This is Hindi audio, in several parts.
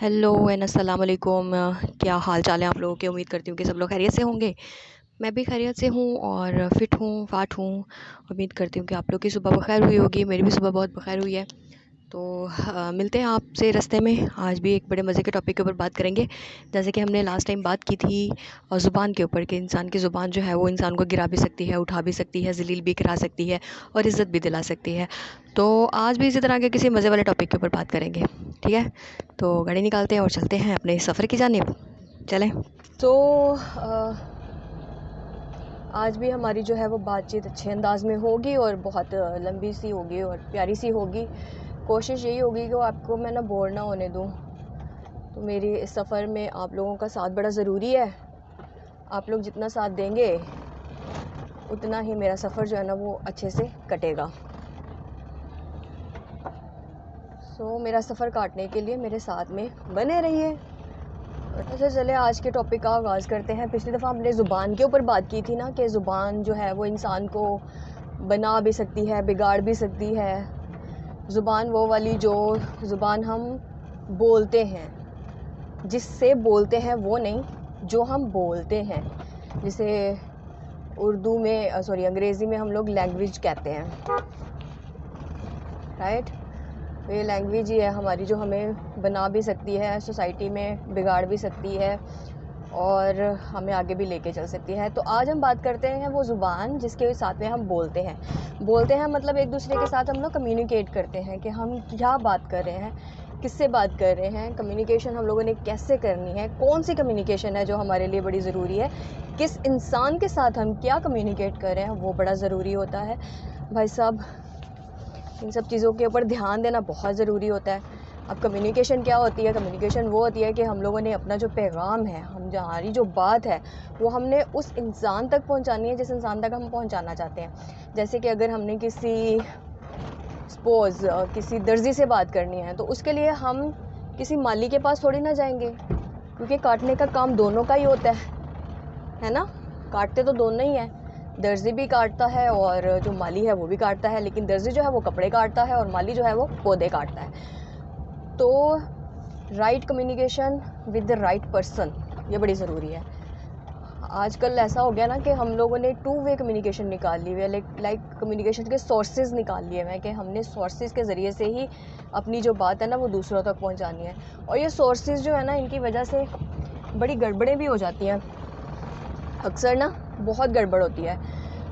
हेलो एंड अस्सलाम वालेकुम। क्या हाल चाल है आप लोगों के। उम्मीद करती हूँ कि सब लोग खैरियत से होंगे। मैं भी खैरियत से हूँ और फ़िट हूँ फाट हूँ। उम्मीद करती हूँ कि आप लोग की सुबह बखैर हुई होगी। मेरी भी सुबह बहुत बखैर हुई है। तो मिलते हैं आपसे रास्ते में। आज भी एक बड़े मज़े के टॉपिक के ऊपर बात करेंगे। जैसे कि हमने लास्ट टाइम बात की थी ज़ुबान के ऊपर कि इंसान की ज़ुबान जो है वो इंसान को गिरा भी सकती है, उठा भी सकती है, ज़लील भी करा सकती है और इज़्ज़त भी दिला सकती है। तो आज भी इसी तरह के किसी मज़े वाले टॉपिक के ऊपर बात करेंगे। ठीक है, तो गाड़ी निकालते हैं और चलते हैं अपने सफ़र की जानिब। चलें। तो आज भी हमारी जो है वो बातचीत अच्छे अंदाज में होगी और बहुत लंबी सी होगी और प्यारी सी होगी। कोशिश यही होगी कि आपको मैं ना बोर ना होने दूँ। तो मेरी इस सफ़र में आप लोगों का साथ बड़ा ज़रूरी है। आप लोग जितना साथ देंगे उतना ही मेरा सफ़र जो है ना वो अच्छे से कटेगा। सो मेरा सफ़र काटने के लिए मेरे साथ में बने रहिए। अच्छा चले आज के टॉपिक का आगाज़ करते हैं। पिछली दफ़ा हमने ज़ुबान के ऊपर बात की थी ना कि ज़ुबान जो है वो इंसान को बना भी सकती है, बिगाड़ भी सकती है। ज़ुबान वो वाली जो ज़ुबान हम बोलते हैं, जिससे बोलते हैं वो नहीं, जो हम बोलते हैं। जिसे उर्दू में अंग्रेज़ी में हम लोग लैंग्वेज कहते हैं, राइट। ये लैंग्वेज ही है हमारी जो हमें बना भी सकती है, सोसाइटी में बिगाड़ भी सकती है और हमें आगे भी लेके चल सकती है। तो आज हम बात करते हैं वो ज़ुबान जिसके साथ में हम बोलते हैं मतलब एक दूसरे के साथ हम लोग कम्युनिकेट करते हैं कि हम क्या बात कर रहे हैं, किससे बात कर रहे हैं। कम्युनिकेशन हम लोगों ने कैसे करनी है, कौन सी कम्युनिकेशन है जो हमारे लिए बड़ी ज़रूरी है, किस इंसान के साथ हम क्या कम्युनिकेट कर रहे हैं वो बड़ा ज़रूरी होता है। भाई साहब, इन सब चीज़ों के ऊपर ध्यान देना बहुत ज़रूरी होता है। अब कम्युनिकेशन क्या होती है? कम्युनिकेशन वो होती है कि हम लोगों ने अपना जो पैगाम है, हमारी जो बात है वो हमने उस इंसान तक पहुंचानी है जिस इंसान तक हम पहुंचाना चाहते हैं। जैसे कि अगर हमने किसी दर्जी से बात करनी है तो उसके लिए हम किसी माली के पास थोड़ी ना जाएंगे, क्योंकि काटने का काम दोनों का ही होता है ना। काटते तो दोनों ही हैं, दर्जी भी काटता है और जो माली है वो भी काटता है। लेकिन दर्जी जो है वो कपड़े काटता है और माली जो है वो पौधे काटता है। तो right communication with the right person, ये बड़ी ज़रूरी है। आजकल ऐसा हो गया ना कि हम लोगों ने टू वे कम्युनिकेशन निकाल ली हुई है, लाइक कम्युनिकेशन के सोर्सेज निकाल लिए हैं कि हमने सोर्सेज के ज़रिए से ही अपनी जो बात है ना वो दूसरों तक पहुंचानी है। और ये सोर्सेज जो है ना, इनकी वजह से बड़ी गड़बड़ें भी हो जाती हैं। अक्सर ना बहुत गड़बड़ होती है।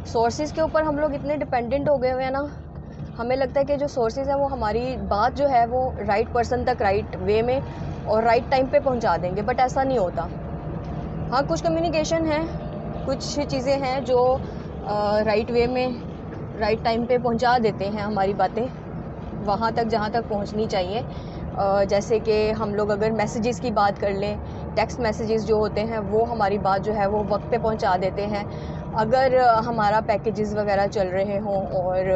सोर्सेज के ऊपर हम लोग इतने डिपेंडेंट हो गए हुए हैं ना, हमें लगता है कि जो सोर्सेज है वो हमारी बात जो है वो राइट पर्सन तक राइट वे में और राइट टाइम पे पहुंचा देंगे, बट ऐसा नहीं होता। हाँ, कुछ कम्युनिकेशन है, कुछ चीज़ें हैं जो राइट वे में राइट टाइम पे पहुंचा देते हैं हमारी बातें वहाँ तक जहाँ तक पहुँचनी चाहिए। जैसे कि हम लोग अगर मैसेजेस की बात कर लें, टेक्स्ट मैसेजेस जो होते हैं वो हमारी बात जो है वो वक्त पे पहुँचा देते हैं। अगर हमारा पैकेजेस वगैरह चल रहे हों और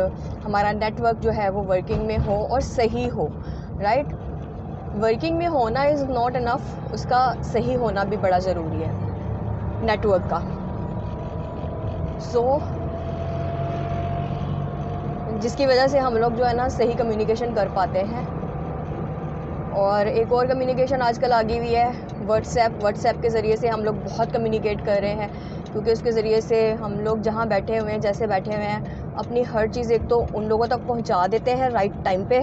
हमारा नेटवर्क जो है वो वर्किंग में हो और सही हो, राइट। वर्किंग में होना इज़ नॉट इनफ, उसका सही होना भी बड़ा ज़रूरी है नेटवर्क का। जिसकी वजह से हम लोग जो है ना सही कम्युनिकेशन कर पाते हैं। और एक और कम्युनिकेशन आजकल आ गई हुई है, व्हाट्सएप के ज़रिए से हम लोग बहुत कम्युनिकेट कर रहे हैं, क्योंकि उसके ज़रिए से हम लोग जहाँ बैठे हुए हैं, जैसे बैठे हुए हैं, अपनी हर चीज़ एक तो उन लोगों तक पहुँचा देते हैं राइट टाइम पे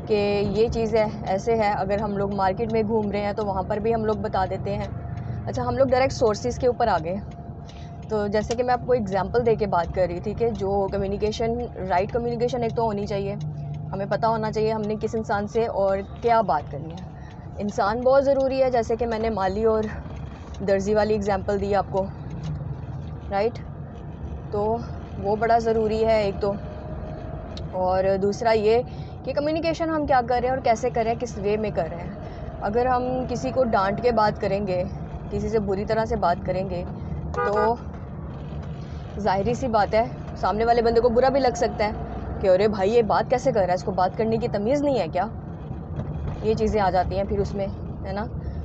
कि ये चीज़ है, ऐसे है। अगर हम लोग मार्केट में घूम रहे हैं तो वहाँ पर भी हम लोग बता देते हैं। अच्छा, हम लोग डायरेक्ट सोर्सेज़ के ऊपर आ गए। तो जैसे कि मैं आपको एग्जांपल दे के बात कर रही थी कि जो कम्युनिकेशन, राइट कम्युनिकेशन एक तो होनी चाहिए। हमें पता होना चाहिए हमने किस इंसान से और क्या बात करनी है। इंसान बहुत ज़रूरी है, जैसे कि मैंने माली और दर्जी वाली एग्जांपल दी आपको, राइट। तो वो बड़ा ज़रूरी है एक तो। और दूसरा ये कि कम्युनिकेशन हम क्या कर रहे हैं और कैसे कर रहे हैं, किस वे में कर रहे हैं। अगर हम किसी को डांट के बात करेंगे, किसी से बुरी तरह से बात करेंगे, तो ज़ाहिरी सी बात है सामने वाले बंदे को बुरा भी लग सकता है कि अरे भाई ये बात कैसे कर रहा है, इसको बात करने की तमीज़ नहीं है क्या। ये चीज़ें आ जाती हैं फिर उसमें, है ना।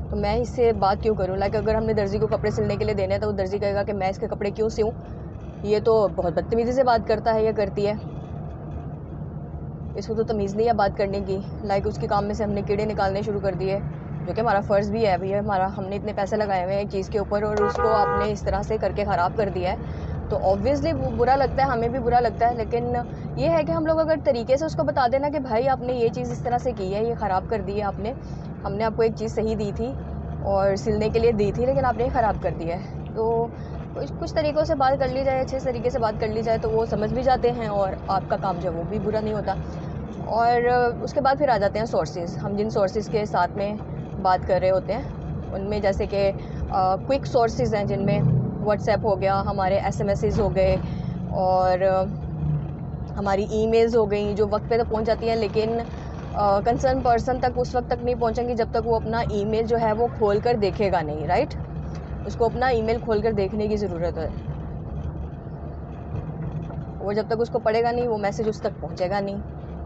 तो मैं इससे बात क्यों करूँ। लाइक अगर हमने दर्जी को कपड़े सिलने के लिए देने हैं तो वो दर्जी कहेगा कि मैं इसके कपड़े क्यों सिऊँ, ये तो बहुत बदतमीज़ी से बात करता है या करती है, इसको तो तमीज़ नहीं है बात करने की। लाइक उसके काम में से हमने कीड़े निकालने शुरू कर दिए, जो कि हमारा फ़र्ज़ भी है भैया, हमारा हमने इतने पैसे लगाए हुए हैं एक चीज़ के ऊपर और उसको आपने इस तरह से करके ख़राब कर दिया है, तो ऑब्वियसली वो बुरा लगता है, हमें भी बुरा लगता है। लेकिन ये है कि हम लोग अगर तरीके से उसको बता देना कि भाई आपने ये चीज़ इस तरह से की है, ये ख़राब कर दी है आपने, हमने आपको एक चीज़ सही दी थी और सिलने के लिए दी थी, लेकिन आपने ख़राब कर दिया है। तो कुछ तरीक़ों से बात कर ली जाए, अच्छे तरीके से बात कर ली जाए, तो वो समझ भी जाते हैं और आपका काम जो है वो भी बुरा नहीं होता। और उसके बाद फिर आ जाते हैं सोर्सेज़। हम जिन सोर्सेज़ के साथ में बात कर रहे होते हैं उनमें जैसे कि क्विक सोर्सेज़ हैं, जिनमें व्हाट्सएप हो गया, हमारे एसएमएसेस हो गए और हमारी ईमेल्स हो गई, जो वक्त पे तो पहुंच जाती हैं, लेकिन कंसर्न पर्सन तक उस वक्त तक नहीं पहुंचेंगी जब तक वो अपना ईमेल जो है वो खोल कर देखेगा नहीं, राइट। उसको अपना ईमेल खोल कर देखने की ज़रूरत है, और जब तक उसको पढ़ेगा नहीं वो मैसेज उस तक पहुंचेगा नहीं।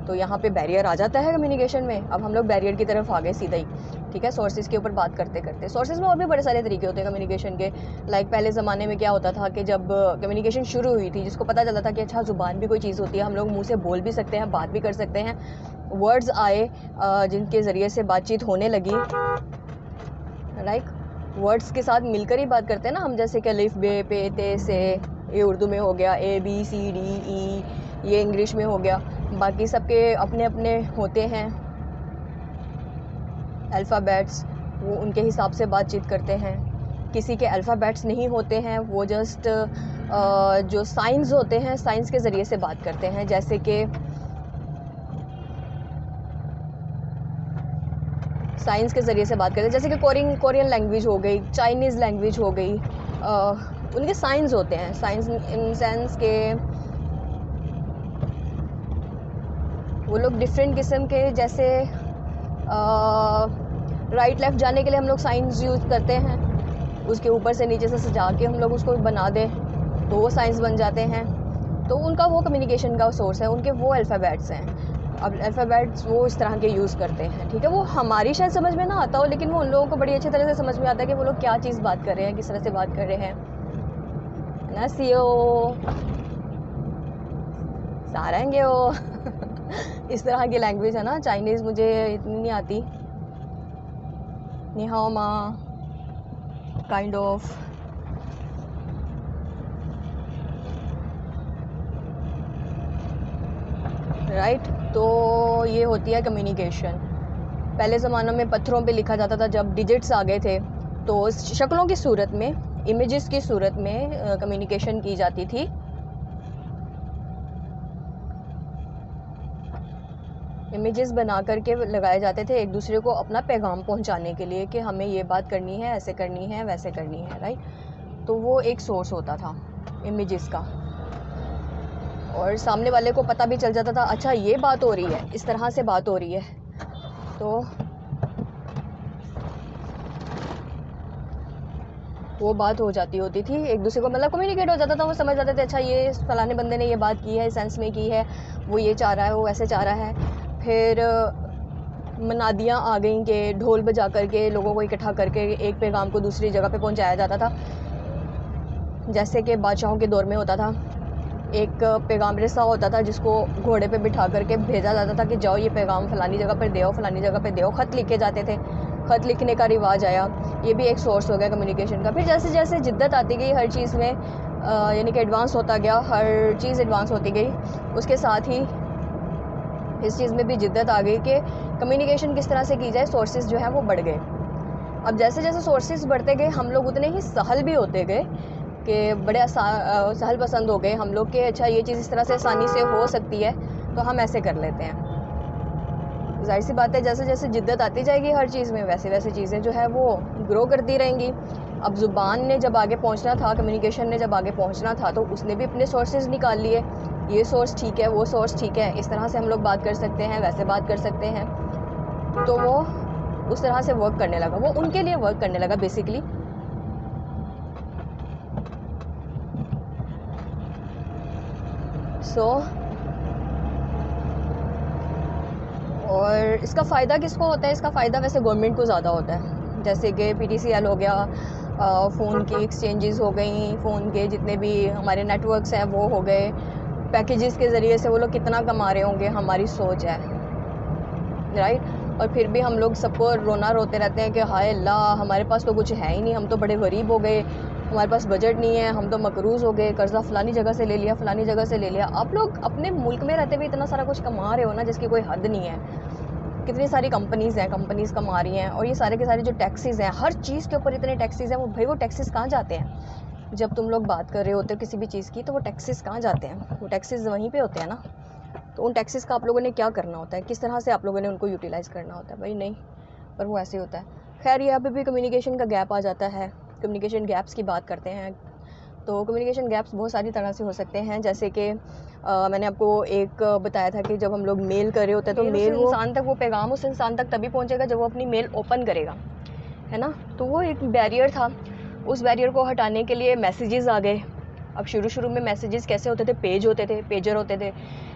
तो यहाँ पे बैरियर आ जाता है कम्युनिकेशन में। अब हम लोग बैरियर की तरफ आ गए सीधा ही, ठीक है, सोर्सेज़ के ऊपर बात करते करते। सोर्सेज़ में और भी बड़े सारे तरीके होते हैं कम्युनिकेशन के। लाइक पहले ज़माने में क्या होता था कि जब कम्युनिकेशन शुरू हुई थी, जिसको पता चला था कि अच्छा ज़ुबान भी कोई चीज़ होती है, हम लोग मुंह से बोल भी सकते हैं, बात भी कर सकते हैं, वर्ड्स आए जिनके ज़रिए से बातचीत होने लगी, लाइक वर्ड्स के साथ मिलकर ही बात करते हैं ना हम, जैसे कि अलिफ बे पे ते से, ये उर्दू में हो गया, ABCDE, ये इंग्लिश में हो गया। बाकी सबके अपने अपने होते हैं अल्फ़ाबेट्स, वो उनके हिसाब से बातचीत करते हैं। किसी के अल्फ़ाबेट्स नहीं होते हैं, वो जस्ट जो साइंस होते हैं, साइंस के ज़रिए से बात करते हैं। जैसे कि साइंस के ज़रिए से बात करते हैं, जैसे कि कोरियन लैंग्वेज हो गई, चाइनीज़ लैंग्वेज हो गई, उनके साइंस होते हैं। साइंस इन सेंस के वो लोग डिफरेंट किस्म के, जैसे राइट लेफ़्ट जाने के लिए हम लोग साइंस यूज़ करते हैं, उसके ऊपर से नीचे से सजा के हम लोग उसको बना दें तो वो साइंस बन जाते हैं। तो उनका वो कम्युनिकेशन का सोर्स है, उनके वो अल्फ़ाबेट्स हैं। अब अल्फ़ाबेट्स वो इस तरह के यूज़ करते हैं, ठीक है। वो हमारी शायद समझ में ना आता हो, लेकिन वो उन लोगों को बड़ी अच्छी तरह से समझ में आता है कि वो लोग क्या चीज़ बात कर रहे हैं, किस तरह से बात कर रहे हैं ना। सारंगे वो इस तरह की लैंग्वेज है ना। चाइनीज़ मुझे इतनी नहीं आती, निहाओ मा काइंड ऑफ, राइट। तो ये होती है कम्युनिकेशन। पहले ज़मानों में पत्थरों पे लिखा जाता था, जब डिजिट्स आ गए थे तो शक्लों की सूरत में, इमेजेस की सूरत में कम्युनिकेशन की जाती थी। इमेजेस बना करके लगाए जाते थे एक दूसरे को अपना पैगाम पहुंचाने के लिए कि हमें ये बात करनी है, ऐसे करनी है, वैसे करनी है, राइट। तो वो एक सोर्स होता था इमेजेस का, और सामने वाले को पता भी चल जाता था अच्छा ये बात हो रही है, इस तरह से बात हो रही है। तो वो बात हो जाती होती थी एक दूसरे को, मतलब कम्युनिकेट हो जाता था, वो समझ जाते थे अच्छा ये फलाने बंदे ने ये बात की है, इस सेंस में की है, वो ये चाह रहा है, वो वैसे चाह रहा है। फिर मनादियाँ आ गई कि ढोल बजा करके लोगों को इकट्ठा करके एक पैगाम को दूसरी जगह पे पहुंचाया जाता था। जैसे कि बादशाहों के दौर में होता था, एक पैगाम रिसा होता था जिसको घोड़े पे बिठा करके भेजा जाता था कि जाओ ये पैगाम फलानी जगह पर दे आओ, फलानी जगह पर दे आओ। ख़त लिखे जाते थे, ख़त लिखने का रिवाज आया, ये भी एक सोर्स हो गया कम्युनिकेशन का। फिर जैसे जैसे जिद्दत आती गई हर चीज़ में, यानी कि एडवांस होता गया, हर चीज़ एडवांस होती गई, उसके साथ ही इस चीज़ में भी जिद्दत आ गई कि कम्युनिकेशन किस तरह से की जाए। सोर्सेज जो है वो बढ़ गए। अब जैसे जैसे सोर्सेज बढ़ते गए हम लोग उतने ही सहल भी होते गए कि बड़े सहल पसंद हो गए हम लोग कि अच्छा ये चीज़ इस तरह से आसानी से हो सकती है तो हम ऐसे कर लेते हैं। जाहिर सी बात है जैसे जैसे जिद्दत आती जाएगी हर चीज़ में वैसे वैसे चीज़ें जो है वो ग्रो करती रहेंगी। अब ज़ुबान ने जब आगे पहुंचना था, कम्युनिकेशन ने जब आगे पहुंचना था, तो उसने भी अपने सोर्सेज निकाल लिए, ये सोर्स ठीक है, वो सोर्स ठीक है, इस तरह से हम लोग बात कर सकते हैं, वैसे बात कर सकते हैं। तो वो उस तरह से वर्क करने लगा, वो उनके लिए वर्क करने लगा बेसिकली। और इसका फ़ायदा किसको होता है? इसका फ़ायदा वैसे गवर्नमेंट को ज़्यादा होता है, जैसे कि PTCL हो गया, फ़ोन की एक्सचेंजेस हो गई, फ़ोन के जितने भी हमारे नेटवर्क्स हैं वो हो गए, पैकेजेस के ज़रिए से वो लोग कितना कमा रहे होंगे, हमारी सोच है, राइट। और फिर भी हम लोग सबको रोना रोते रहते हैं कि हाय अल्लाह हमारे पास तो कुछ है ही नहीं, हम तो बड़े गरीब हो गए, हमारे पास बजट नहीं है, हम तो मकरूज़ हो गए, कर्ज़ा फ़लानी जगह से ले लिया, फ़लानी जगह से ले लिया। आप लोग अपने मुल्क में रहते हुए इतना सारा कुछ कमा रहे हो ना जिसकी कोई हद नहीं है। कितनी सारी कंपनीज़ हैं, कंपनीज़ कमा रही हैं, और ये सारे के सारे जो टैक्सेस हैं, हर चीज़ के ऊपर इतने टैक्सेस हैं, वो भाई वो टैक्सेस कहाँ जाते हैं? जब तुम लोग बात कर रहे होते हो किसी भी चीज़ की तो वो टैक्सेस कहाँ जाते हैं? वो टैक्सेस वहीं पे होते हैं ना। तो उन टैक्सेस का आप लोगों ने क्या करना होता है, किस तरह से आप लोगों ने उनको यूटिलाइज़ करना होता है? भाई नहीं, पर वो ऐसे होता है। खैर यहाँ पे भी कम्युनिकेशन का गैप आ जाता है। कम्युनिकेशन गैप्स की बात करते हैं तो कम्युनिकेशन गैप्स बहुत सारी तरह से हो सकते हैं, जैसे कि मैंने आपको एक बताया था कि जब हम लोग मेल कर रहे होते हैं तो मेल वो इंसान तक, वो पैगाम उस इंसान तक तभी पहुंचेगा जब वो अपनी मेल ओपन करेगा, है ना। तो वो एक बैरियर था, उस बैरियर को हटाने के लिए मैसेजेस आ गए। अब शुरू में मैसेजेस कैसे होते थे? पेज होते थे, पेजर होते थे,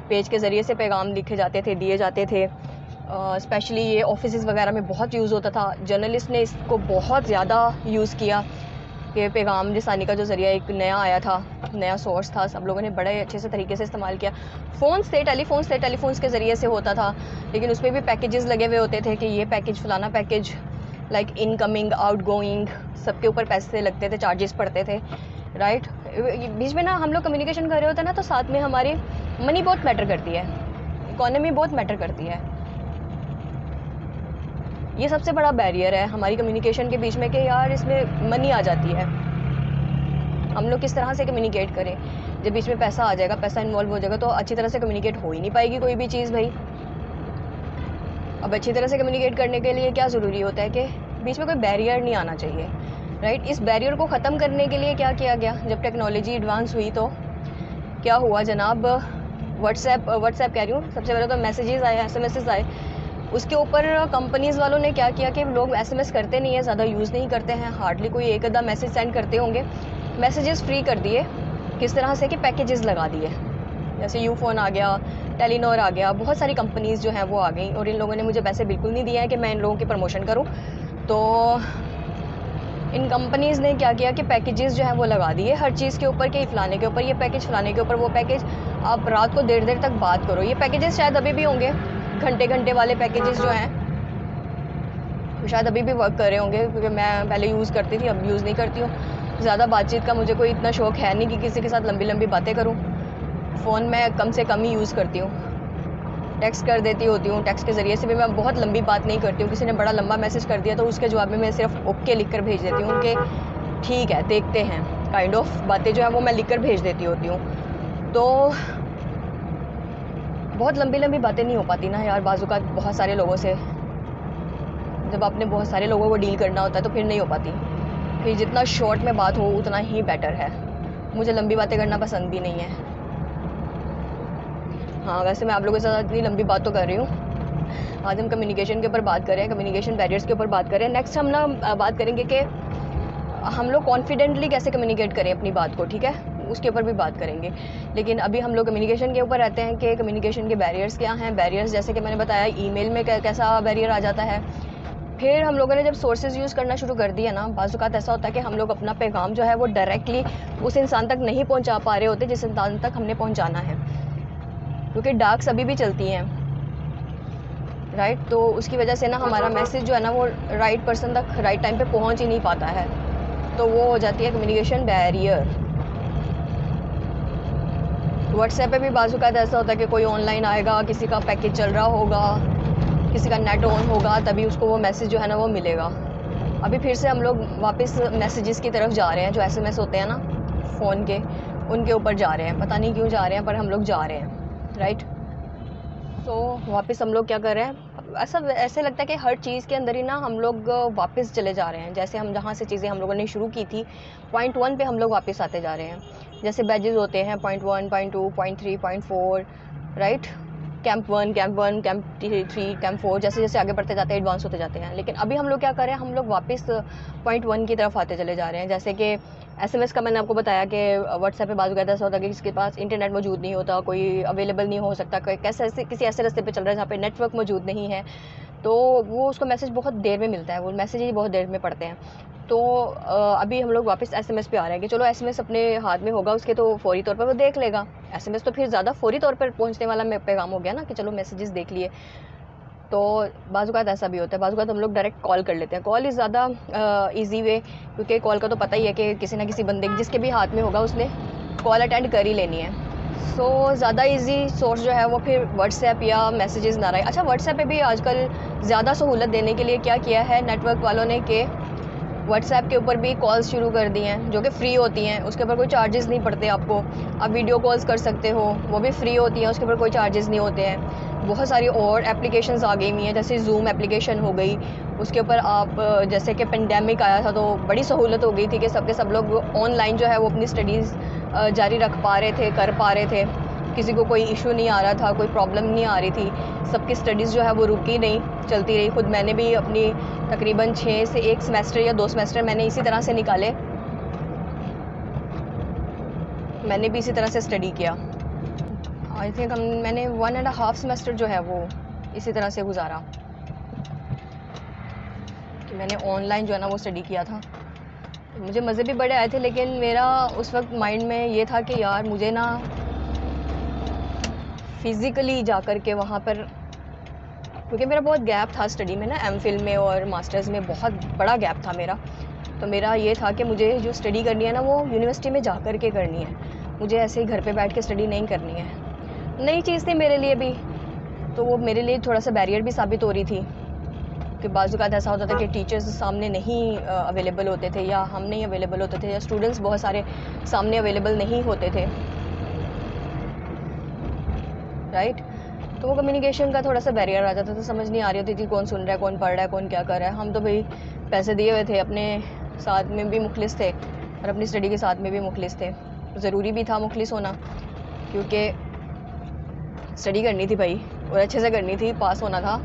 पेज के ज़रिए से पैगाम लिखे जाते थे, दिए जाते थे। स्पेशली ये ऑफिसेज़ वगैरह में बहुत यूज़ होता था। जर्नलिस्ट ने इसको बहुत ज़्यादा यूज़ किया कि पैगाम रसानी का जो ज़रिया एक नया आया था, नया सोर्स था, सब लोगों ने बड़े अच्छे से तरीके से इस्तेमाल किया। टेलीफोन्स के ज़रिए से होता था, लेकिन उसमें भी पैकेजेस लगे हुए होते थे कि ये पैकेज फ़लाना पैकेज, लाइक इनकमिंग आउटगोइंग, सबके ऊपर पैसे लगते थे, चार्जेस पड़ते थे, राइट। बीच में ना हम लोग कम्युनिकेशन कर रहे होते हैं ना तो साथ में हमारी मनी बहुत मैटर करती है, इकोनॉमी बहुत मैटर करती है। ये सबसे बड़ा बैरियर है हमारी कम्युनिकेशन के बीच में कि यार इसमें मनी आ जाती है। हम लोग किस तरह से कम्युनिकेट करें? जब बीच में पैसा आ जाएगा, पैसा इन्वॉल्व हो जाएगा तो अच्छी तरह से कम्युनिकेट हो ही नहीं पाएगी कोई भी चीज़ भाई। अब अच्छी तरह से कम्युनिकेट करने के लिए क्या ज़रूरी होता है कि बीच में कोई बैरियर नहीं आना चाहिए, राइट। इस बैरियर को ख़त्म करने के लिए क्या किया गया? जब टेक्नोलॉजी एडवांस हुई तो क्या हुआ जनाब? व्हाट्सएप कह रही हूँ, सबसे पहले तो मैसेजेस आए, SMS आए। उसके ऊपर कंपनीज़ वालों ने क्या किया कि लोग SMS करते नहीं है, ज़्यादा यूज़ नहीं करते हैं, हार्डली कोई एक आधा मैसेज सेंड करते होंगे। मैसेजेस फ्री कर दिए, किस तरह से कि पैकेजेस लगा दिए, जैसे यूफोन आ गया, टेलीनॉर आ गया, बहुत सारी कंपनीज़ जो हैं वो आ गई। और इन लोगों ने मुझे पैसे बिल्कुल नहीं दिए हैं कि मैं इन लोगों की प्रमोशन करूँ। तो इन कंपनीज़ ने क्या किया कि पैकेजेस जो हैं वो लगा दिए हर चीज़ के ऊपर, कि फ़लाने के ऊपर ये पैकेज, फ़लाने के ऊपर वो पैकेज, आप रात को देर तक बात करो। ये पैकेजेस शायद अभी भी होंगे, घंटे वाले पैकेजेस जो हैं वो शायद अभी भी वर्क कर रहे होंगे, क्योंकि मैं पहले यूज़ करती थी, अब यूज़ नहीं करती हूँ। ज़्यादा बातचीत का मुझे कोई इतना शौक़ है नहीं कि किसी के साथ लंबी बातें करूँ। फ़ोन में कम से कम ही यूज़ करती हूँ, टेक्स्ट कर देती होती हूँ। टेक्स्ट के ज़रिए से भी मैं बहुत लंबी बात नहीं करती हूँ। किसी ने बड़ा लंबा मैसेज कर दिया तो उसके जवाब में मैं सिर्फ ओके लिख कर भेज देती हूँ कि ठीक है, देखते हैं, काइंड ऑफ बातें जो है वो मैं लिख कर भेज देती होती हूँ। तो बहुत लंबी बातें नहीं हो पाती ना यार बाज़-औक़ात बहुत सारे लोगों से। जब आपने बहुत सारे लोगों को डील करना होता है तो फिर नहीं हो पाती। फिर जितना शॉर्ट में बात हो उतना ही बेटर है। मुझे लंबी बातें करना पसंद भी नहीं है। हाँ, वैसे मैं आप लोगों के साथ इतनी लंबी बात तो कर रही हूँ। आज हम कम्युनिकेशन के ऊपर बात कर रहे हैं, कम्युनिकेशन बैरियर्स के ऊपर बात कर रहे हैं। नेक्स्ट हम ना बात करेंगे कि हम लोग कॉन्फिडेंटली कैसे कम्युनिकेट करें अपनी बात को, ठीक है? उसके ऊपर भी बात करेंगे। लेकिन अभी हम लोग कम्युनिकेशन के ऊपर रहते हैं कि कम्युनिकेशन के बैरियर्स क्या हैं। बैरियर्स जैसे कि मैंने बताया, ईमेल में कैसा बैरियर आ जाता है। फिर हम लोगों ने जब सोर्सेज़ यूज़ करना शुरू कर दिया ना, बाज़ औक़ात ऐसा होता है कि हम लोग अपना पैगाम जो है वो डायरेक्टली उस इंसान तक नहीं पहुंचा पा रहे होते जिस इंसान तक हमने पहुंचाना है, क्योंकि डार्क्स अभी भी चलती हैं, राइट। तो उसकी वजह से ना हमारा मैसेज जो है ना वो राइट पर्सन तक राइट टाइम पे पहुंच ही नहीं पाता है। तो वो हो जाती है कम्युनिकेशन बैरियर। व्हाट्सएप पे भी बाज़ औक़ात ऐसा होता है कि कोई ऑनलाइन आएगा, किसी का पैकेज चल रहा होगा, किसी का नेट ऑन होगा, तभी उसको वो मैसेज जो है ना वो मिलेगा। अभी फिर से हम लोग वापस मैसेजेस की तरफ जा रहे हैं, जो SMS होते हैं ना फ़ोन के, उनके ऊपर जा रहे हैं। पता नहीं क्यों जा रहे हैं, पर हम लोग जा रहे हैं, राइट। तो वापस हम लोग क्या कर रहे हैं, ऐसे लगता है कि हर चीज़ के अंदर ही ना हम लोग वापस चले जा रहे हैं। जैसे हम जहाँ से चीज़ें हम लोगों ने शुरू की थी, पॉइंट 1 पे हम लोग वापस आते जा रहे हैं। जैसे बैजेस होते हैं, point 1, point 2, point 3, point 4, right. Camp 1, camp 3, camp 4, जैसे जैसे आगे बढ़ते जाते हैं एडवांस होते जाते हैं। लेकिन अभी हम लोग क्या कर रहे हैं, हम लोग वापस पॉइंट 1 की तरफ आते चले जा रहे हैं। जैसे कि SMS का मैंने आपको बताया कि व्हाट्सएप पे बाज़ औक़ात ऐसा होता है कि किसी के पास इंटरनेट मौजूद नहीं होता, कोई अवेलेबल नहीं हो सकता, कोई किसी ऐसे रास्ते पे चल रहा है जहाँ पे नेटवर्क मौजूद नहीं है, तो वो उसको मैसेज बहुत देर में मिलता है, वो मैसेज ही बहुत देर में पढ़ते हैं। तो अभी हम लोग वापस SMS पे आ रहे हैं कि चलो SMS अपने हाथ में होगा उसके तो फ़ौरी तौर पर वो देख लेगा। SMS तो फिर ज़्यादा फ़ौरी तौर पर पहुँचने वाला पैगाम हो गया ना कि चलो मैसेजेस देख लिए। तो बाज़ औक़ात ऐसा भी होता है, बाज़ औक़ात हम लोग डायरेक्ट कॉल कर लेते हैं। कॉल इज़ ज़्यादा ईज़ी वे, क्योंकि कॉल का तो पता ही है कि किसी ना किसी बंदे जिसके भी हाथ में होगा उसने कॉल अटेंड कर ही लेनी है। सो ज़्यादा इजी सोर्स जो है वो फिर व्हाट्सएप या मैसेजेस ना रहे। अच्छा, व्हाट्सएप पे भी आजकल ज़्यादा सहूलत देने के लिए क्या किया है नेटवर्क वालों ने कि व्हाट्सएप के ऊपर भी कॉल्स शुरू कर दी हैं जो कि फ़्री होती हैं, उसके ऊपर कोई चार्जेस नहीं पड़ते आपको। आप वीडियो कॉल्स कर सकते हो, वो भी फ़्री होती हैं, उसके ऊपर कोई चार्जेस नहीं होते हैं। बहुत सारी और एप्लीकेशंस आ गई हुई हैं, जैसे ज़ूम एप्लीकेशन हो गई, उसके ऊपर आप जैसे कि पेंडेमिक आया था तो बड़ी सहूलत हो गई थी कि सब लोग ऑनलाइन जो है वो अपनी स्टडीज़ जारी रख पा रहे थे, कर पा रहे थे। किसी को कोई इशू नहीं आ रहा था, कोई प्रॉब्लम नहीं आ रही थी, सबकी स्टडीज़ जो है वो रुकी नहीं, चलती रही। खुद मैंने भी अपनी तकरीबन 6 से 1 सेमेस्टर या 2 सेमेस्टर मैंने इसी तरह से निकाले। मैंने भी इसी तरह से स्टडी किया। आई थिंक मैंने 1.5 सेमेस्टर जो है वो इसी तरह से गुजारा कि मैंने ऑनलाइन जो है ना वो स्टडी किया था। मुझे मज़े भी बड़े आए थे, लेकिन मेरा उस वक्त माइंड में ये था कि यार मुझे ना फ़िज़िकली जा कर के वहाँ पर, क्योंकि मेरा बहुत गैप था स्टडी में ना, एमफिल में और मास्टर्स में बहुत बड़ा गैप था मेरा। तो मेरा ये था कि मुझे जो स्टडी करनी है ना वो यूनिवर्सिटी में जा कर के करनी है, मुझे ऐसे ही घर पे बैठ के स्टडी नहीं करनी है। नई चीज़ थी मेरे लिए भी, तो वो मेरे लिए थोड़ा सा बैरियर भी साबित हो रही थी कि बाज़ औक़ात ऐसा होता था कि टीचर्स सामने नहीं अवेलेबल होते थे, या हम नहीं अवेलेबल होते थे, या स्टूडेंट्स बहुत सारे सामने अवेलेबल नहीं होते थे, राइट। तो वो कम्युनिकेशन का थोड़ा सा बैरियर आ जाता था, समझ नहीं आ रही होती थी कौन सुन रहा है, कौन पढ़ रहा है, कौन क्या कर रहा है। हम तो भाई पैसे दिए हुए थे, अपने साथ में भी मुखलिस थे और अपनी स्टडी के साथ में भी मुखलिस थे। ज़रूरी भी था मुखलिस होना, क्योंकि स्टडी करनी थी भाई, और अच्छे से करनी थी, पास होना था।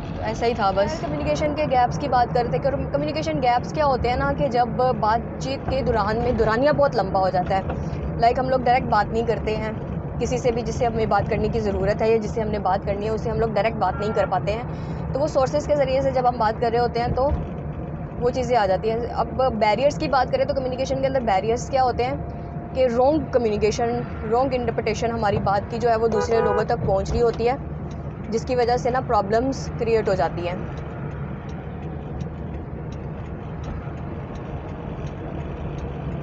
तो ऐसा ही था बस। कम्युनिकेशन के गैप्स की बात करते हैं। कम्युनिकेशन गैप्स क्या होते हैं ना कि जब बातचीत के दौरान में दुरानिया बहुत लंबा हो जाता है। लाइक हम लोग डायरेक्ट बात नहीं करते हैं किसी से भी जिससे हमें बात करने की ज़रूरत है, या जिससे हमने बात करनी है उससे हम लोग डायरेक्ट बात नहीं कर पाते हैं। तो वो सोर्सेज़ के ज़रिए से जब हम बात कर रहे होते हैं तो वो चीज़ें आ जाती हैं। अब बैरियर्स की बात करें तो कम्युनिकेशन के अंदर बैरियर्स क्या होते हैं कि रॉन्ग कम्युनिकेशन, रॉन्ग इंटरप्रिटेशन, हमारी बात की जो है वो दूसरे लोगों तक पहुंच रही होती है, जिसकी वजह से ना प्रॉब्लम्स क्रिएट हो जाती हैं।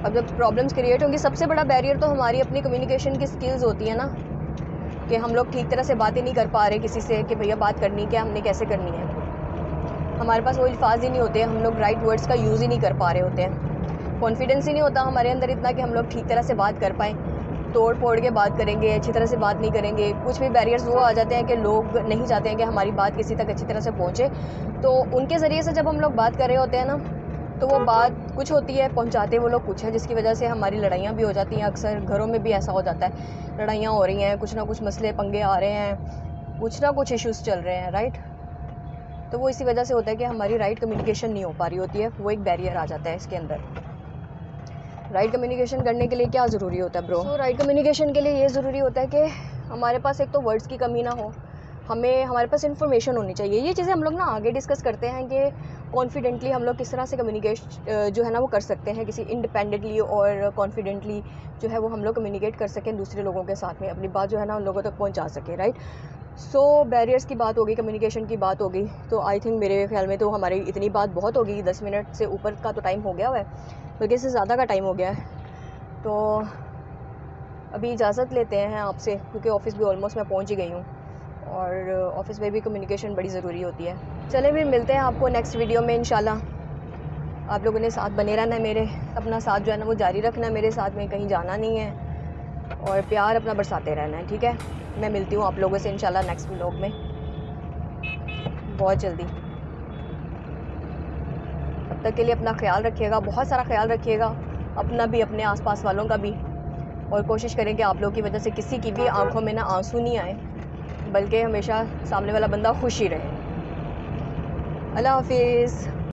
अब जब प्रॉब्लम्स क्रिएट होंगी, सबसे बड़ा बैरियर तो हमारी अपनी कम्युनिकेशन की स्किल्स होती है ना, कि हम लोग ठीक तरह से बातें नहीं कर पा रहे किसी से कि भैया बात करनी क्या, हमने कैसे करनी है। हमारे पास वो अल्फाज ही नहीं होते, हम लोग राइट वर्ड्स का यूज़ ही नहीं कर पा रहे होते हैं। कॉन्फिडेंस ही नहीं होता हमारे अंदर इतना कि हम लोग ठीक तरह से बात कर पाएँ। तोड़ फोड़ के बात करेंगे, अच्छी तरह से बात नहीं करेंगे। कुछ भी बैरियर्स वो आ जाते हैं कि लोग नहीं चाहते हैं कि हमारी बात किसी तक अच्छी तरह से पहुँचे, तो उनके ज़रिए से जब हम लोग बात कर रहे होते हैं ना, तो वो बात कुछ होती है, पहुंचाते वो लोग कुछ है, जिसकी वजह से हमारी लड़ाइयाँ भी हो जाती हैं। अक्सर घरों में भी ऐसा हो जाता है, लड़ाइयाँ हो रही हैं, कुछ ना कुछ मसले पंगे आ रहे हैं, कुछ ना कुछ इश्यूज़ चल रहे हैं, राइट। तो वो इसी वजह से होता है कि हमारी राइट कम्युनिकेशन नहीं हो पा रही होती है, वो एक बैरियर आ जाता है इसके अंदर। राइट कम्युनिकेशन करने के लिए क्या ज़रूरी होता है ब्रो? राइट कम्युनिकेशन के लिए ये ज़रूरी होता है कि हमारे पास एक तो वर्ड्स की कमी ना हो, हमारे पास इन्फॉर्मेशन होनी चाहिए। ये चीज़ें हम लोग ना आगे डिस्कस करते हैं कि कॉन्फिडेंटली हम लोग किस तरह से कम्युनिकेट जो है ना वो कर सकते हैं, किसी इंडिपेंडेंटली और कॉन्फिडेंटली जो है वो हम लोग कम्युनिकेट कर सकें दूसरे लोगों के साथ में, अपनी बात जो है ना उन लोगों तक पहुंचा सकें, राइट। सो बैरियर्स की बात होगी, कम्युनिकेशन की बात होगी, तो आई थिंक मेरे ख्याल में तो हमारी इतनी बात बहुत होगी। 10 मिनट से ऊपर का तो टाइम हो गया हुआ है, बल्कि इससे ज़्यादा का टाइम हो गया है। तो अभी इजाज़त लेते हैं आपसे, क्योंकि ऑफ़िस भी ऑलमोस्ट मैं पहुँच ही गई हूँ, और ऑफ़िस में भी कम्युनिकेशन बड़ी ज़रूरी होती है। चले फिर मिलते हैं आपको नेक्स्ट वीडियो में इंशाल्लाह। आप लोगों ने साथ बने रहना है मेरे, अपना साथ जो है ना वो जारी रखना है मेरे साथ में, कहीं जाना नहीं है, और प्यार अपना बरसाते रहना है, ठीक है। मैं मिलती हूँ आप लोगों से इंशाल्लाह नेक्स्ट व्लॉग में बहुत जल्दी। तब तक के लिए अपना ख्याल रखिएगा, बहुत सारा ख्याल रखिएगा, अपना भी, अपने आसपास वालों का भी, और कोशिश करें कि आप लोगों की वजह से किसी की भी आंखों में ना आंसू नहीं आए, बल्कि हमेशा सामने वाला बंदा खुश ही रहे। अल्लाह हाफिज़।